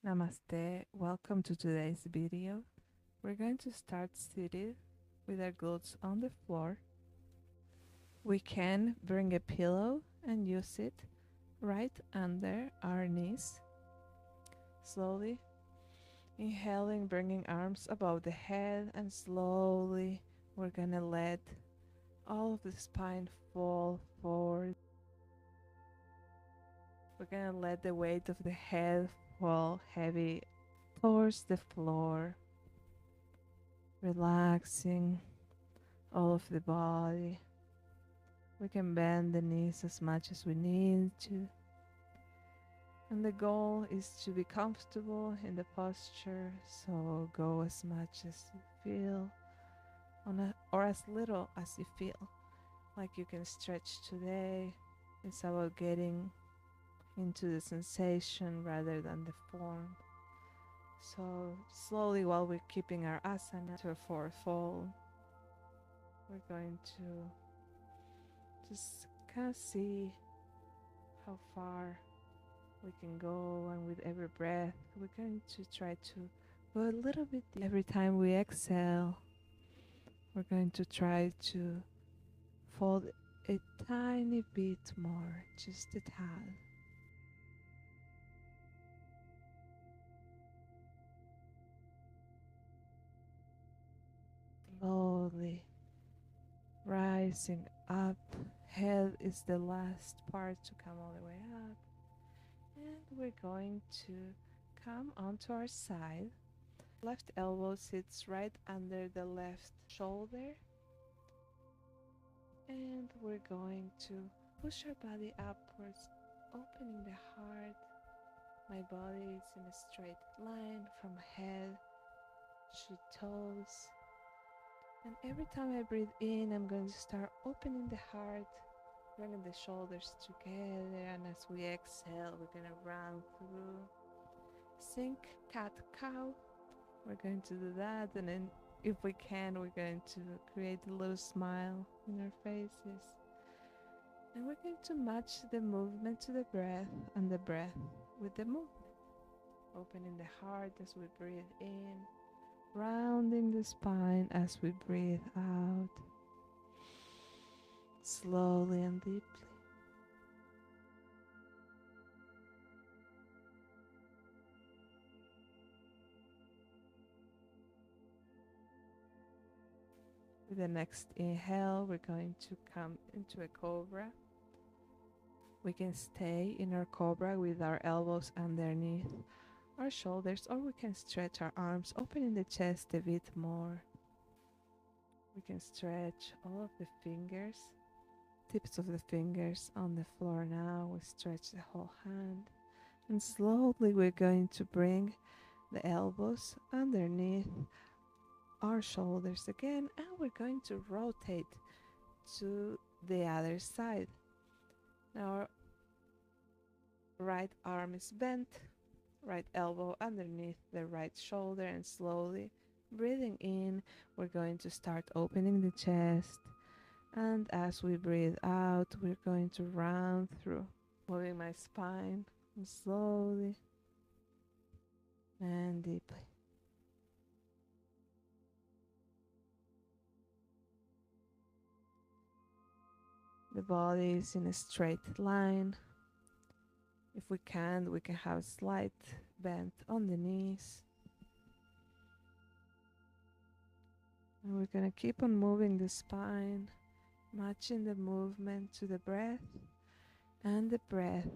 Namaste, welcome to today's video. We're going to start seated with our glutes on the floor. We can bring a pillow and use it right under our knees. Slowly inhaling, bringing arms above the head, and slowly we're gonna let all of the spine fall forward. We're gonna let the weight of the head fall heavy towards the floor, relaxing all of the body. We can bend the knees as much as we need to. And the goal is to be comfortable in the posture, so go as much as you feel or as little as you feel like you can stretch today. It's about getting into the sensation rather than the form. So slowly, while we're keeping our asana to a forward fold, we're going to just kind of see how far we can go, and with every breath we're going to try to go a little bit deep. Every time we exhale, we're going to try to fold a tiny bit more, just a tad. Slowly rising up. Head is the last part to come all the way up, and we're going to come onto our side. Left elbow sits right under the left shoulder, and we're going to push our body upwards, opening the heart. My body is in a straight line from head to toes. And every time I breathe in, I'm going to start opening the heart, bringing the shoulders together. And as we exhale, we're going to round through. Sink, cat, cow. We're going to do that. And then if we can, we're going to create a little smile in our faces. And we're going to match the movement to the breath and the breath with the movement. Opening the heart as we breathe in, rounding the spine as we breathe out, slowly and deeply. With the next inhale, we're going to come into a cobra. We can stay in our cobra with our elbows underneath our shoulders, or we can stretch our arms, opening the chest a bit more. We can stretch all of the fingers, tips of the fingers on the floor now. We stretch the whole hand, and slowly we're going to bring the elbows underneath our shoulders again, and we're going to rotate to the other side. Now our right arm is bent, right elbow underneath the right shoulder, and slowly breathing in, we're going to start opening the chest. And as we breathe out, we're going to round through, moving my spine and slowly and deeply. The body is in a straight line. If we can have a slight bend on the knees. And we're going to keep on moving the spine, matching the movement to the breath and the breath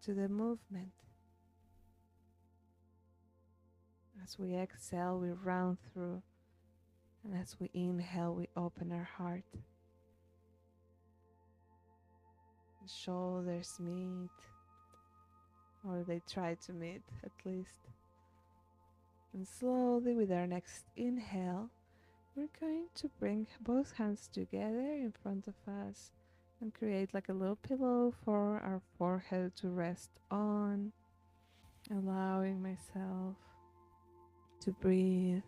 to the movement. As we exhale, we round through, and as we inhale, we open our heart. The shoulders meet, or they try to meet at least. And slowly, with our next inhale, we're going to bring both hands together in front of us and create like a little pillow for our forehead to rest on, allowing myself to breathe,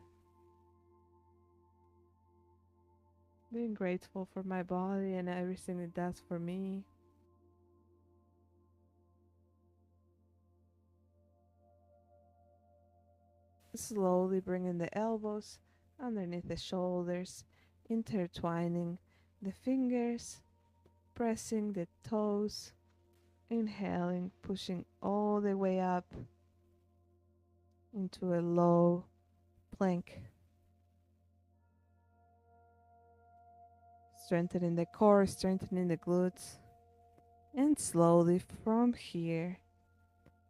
being grateful for my body and everything it does for me. Slowly bringing the elbows underneath the shoulders, intertwining the fingers, pressing the toes, inhaling, pushing all the way up into a low plank, strengthening the core, strengthening the glutes. And slowly from here,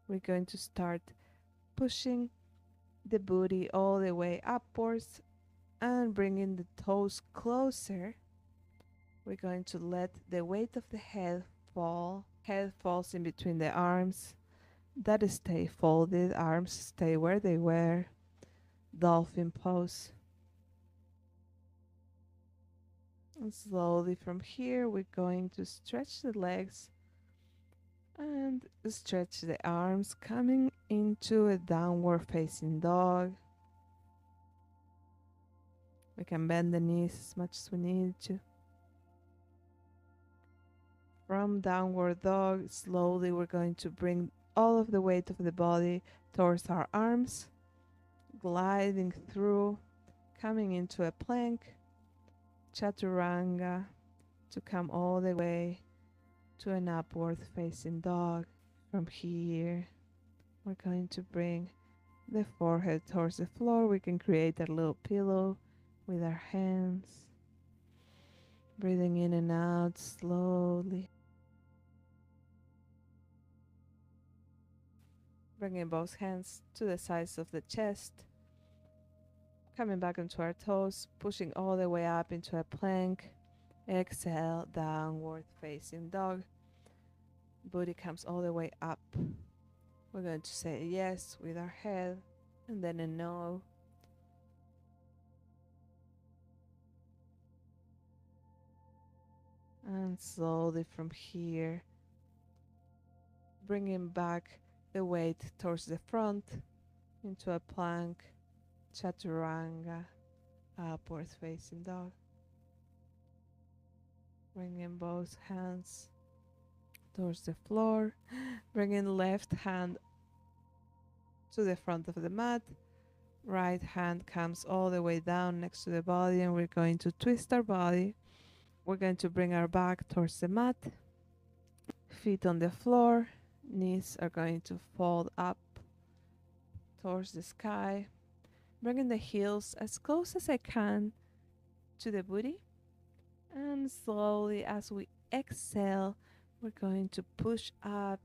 we're going to start pushing the booty all the way upwards and bringing the toes closer. We're going to let the weight of the head fall. Head falls in between the arms. That stay folded. Arms stay where they were. Dolphin pose. And slowly from here, we're going to stretch the legs and stretch the arms, coming into a downward facing dog. We can bend the knees as much as we need to. From downward dog, slowly we're going to bring all of the weight of the body towards our arms, gliding through, coming into a plank, chaturanga, to come all the way to an upward facing dog. From here, we're going to bring the forehead towards the floor. We can create a little pillow with our hands, breathing in and out slowly. Bringing both hands to the sides of the chest, coming back onto our toes, pushing all the way up into a plank. Exhale, downward facing dog. Booty comes all the way up. We're going to say yes with our head and then a no. And slowly from here, bringing back the weight towards the front into a plank, chaturanga, upward facing dog. Bringing both hands towards the floor, bringing left hand to the front of the mat. Right hand comes all the way down next to the body, and we're going to twist our body. We're going to bring our back towards the mat, feet on the floor, knees are going to fold up towards the sky, bringing the heels as close as I can to the booty. And slowly, as we exhale, we're going to push up.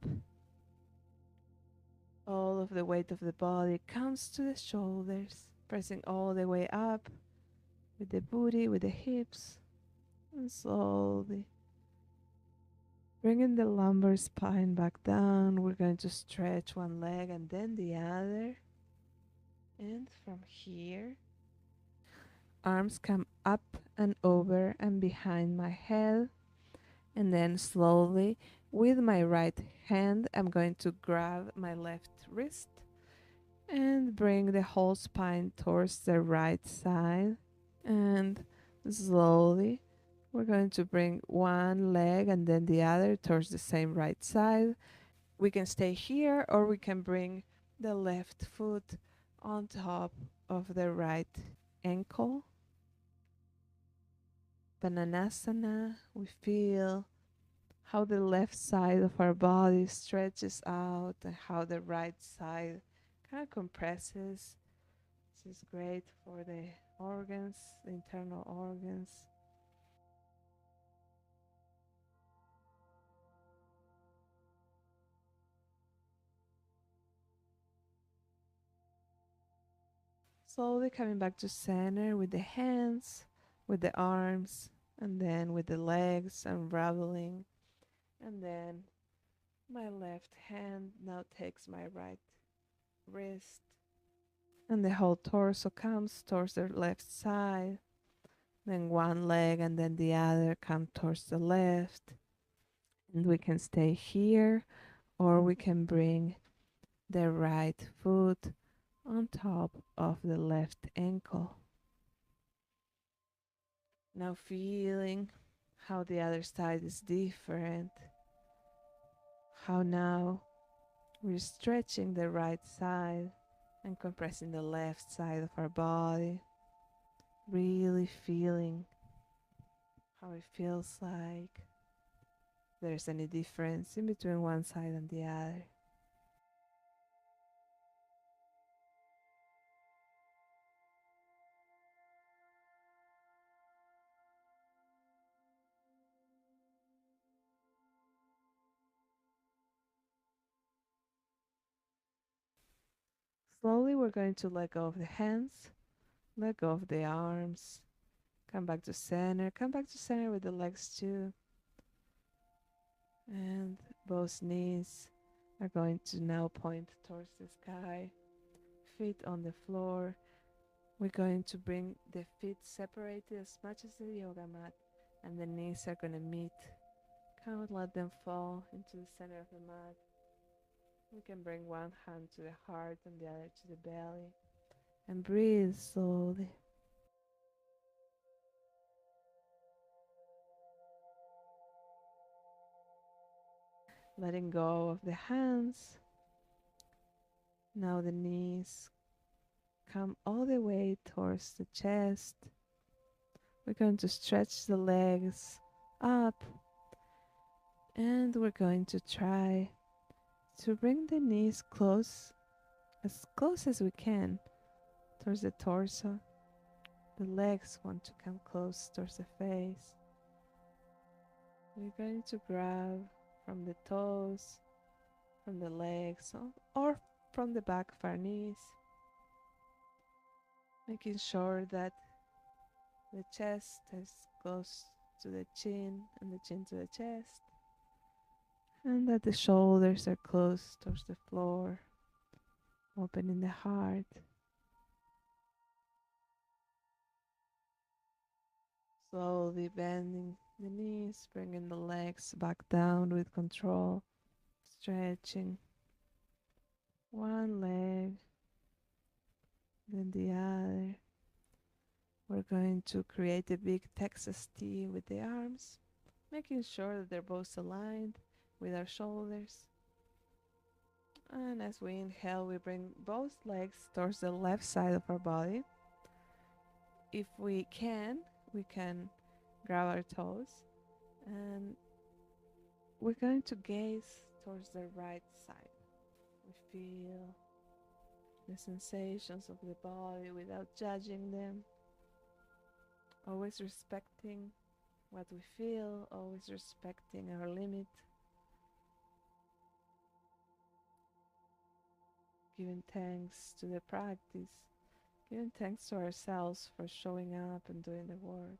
All of the weight of the body comes to the shoulders, pressing all the way up with the booty, with the hips, and slowly bringing the lumbar spine back down. We're going to stretch one leg and then the other. And from here, arms come up and over and behind my head. And then slowly, with my right hand, I'm going to grab my left wrist and bring the whole spine towards the right side. And slowly, we're going to bring one leg and then the other towards the same right side. We can stay here or we can bring the left foot on top of the right ankle. Bananasana, we feel how the left side of our body stretches out and how the right side kind of compresses. This is great for the organs, the internal organs. Slowly coming back to center with the hands, with the arms, and then with the legs, unraveling. And then my left hand now takes my right wrist, and the whole torso comes towards the left side. Then one leg and then the other come towards the left. And we can stay here or we can bring the right foot on top of the left ankle. Now feeling how the other side is different. How now we're stretching the right side And compressing the left side of our body, really feeling how it feels like there's any difference in between one side and the other. Slowly, we're going to let go of the hands, let go of the arms, come back to center with the legs too. And both knees are going to now point towards the sky, feet on the floor. We're going to bring the feet separated as much as the yoga mat, and the knees are going to meet. Can't let them fall into the center of the mat. We can bring one hand to the heart and the other to the belly, and breathe slowly. Letting go of the hands. Now the knees come all the way towards the chest. We're going to stretch the legs up, and we're going to try to bring the knees close as we can towards the torso. The legs want to come close towards the face. We're going to grab from the toes, from the legs, or from the back of our knees, making sure that the chest is close to the chin and the chin to the chest, and that the shoulders are close towards the floor, opening the heart. Slowly bending the knees, bringing the legs back down with control, stretching one leg, then the other. We're going to create a big Texas T with the arms, making sure that they're both aligned with our shoulders. And as we inhale, we bring both legs towards the left side of our body. If we can grab our toes, and we're going to gaze towards the right side. We feel the sensations of the body without judging them, always respecting what we feel, always respecting our limit, giving thanks to the practice, giving thanks to ourselves for showing up and doing the work.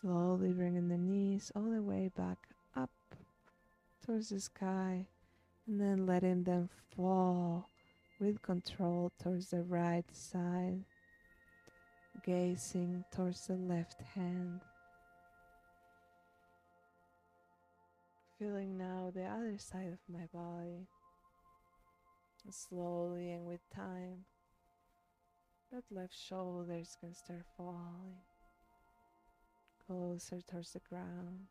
Slowly bringing the knees all the way back up towards the sky, and then letting them fall with control towards the right side, gazing towards the left hand. Feeling now the other side of my body. Slowly and with time, that left shoulders can start falling closer towards the ground.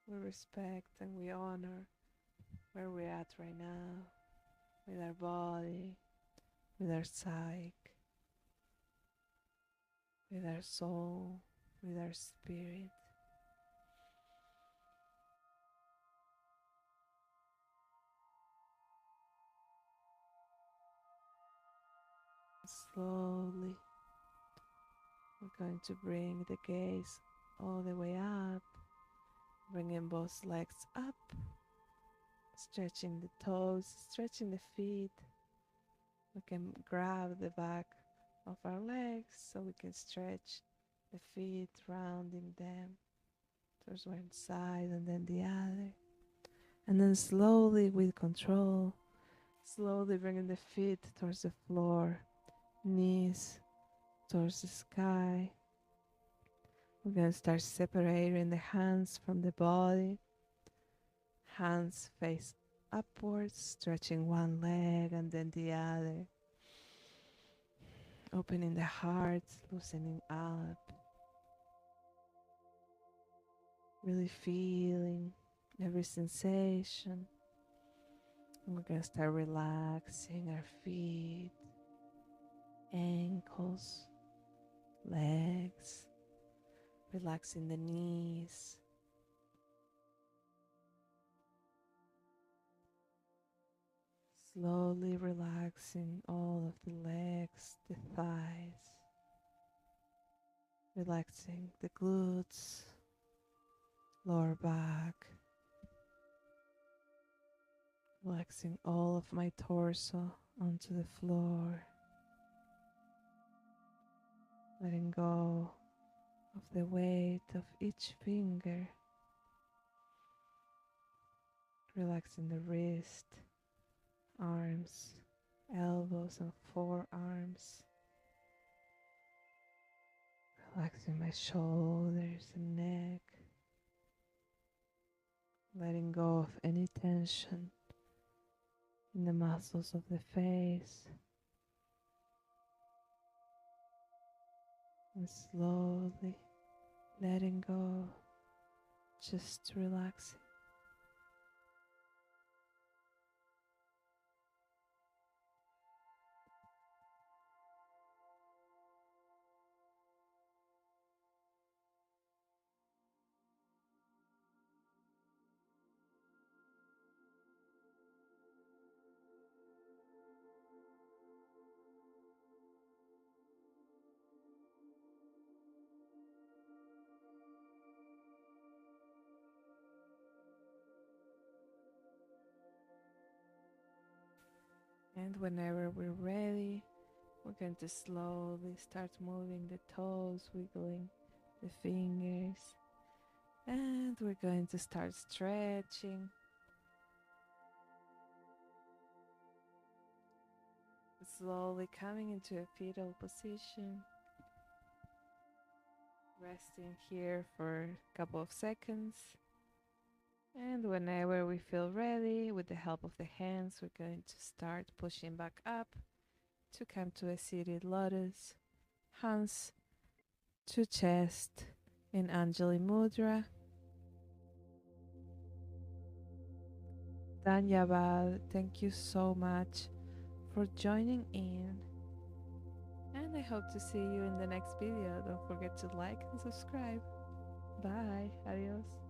We respect and we honor where we're at right now, with our body, with our psyche, with our soul, with our spirit. Slowly, we're going to bring the gaze all the way up, bringing both legs up, stretching the toes, stretching the feet. We can grab the back of our legs so we can stretch the feet, rounding them towards one side and then the other. And then slowly, with control, slowly bringing the feet towards the floor, knees towards the sky. We're going to start separating the hands from the body. Hands face upwards, stretching one leg and then the other. Opening the heart, loosening up. Really feeling every sensation. We're gonna start relaxing our feet, ankles, legs, relaxing the knees, slowly relaxing all of the legs, the thighs, relaxing the glutes, lower back, relaxing all of my torso onto the floor, letting go of the weight of each finger, relaxing the wrist, arms, elbows, and forearms, relaxing my shoulders and neck, letting go of any tension in the muscles of the face, and slowly letting go, just relaxing. And whenever we're ready, we're going to slowly start moving the toes, wiggling the fingers, and we're going to start stretching, slowly coming into a fetal position, resting here for a couple of seconds. And whenever we feel ready, with the help of the hands, we're going to start pushing back up to come to a seated lotus, hands to chest in Anjali Mudra. Danyabad, thank you so much for joining in, and I hope to see you in the next video. Don't forget to like and subscribe. Bye. Adios.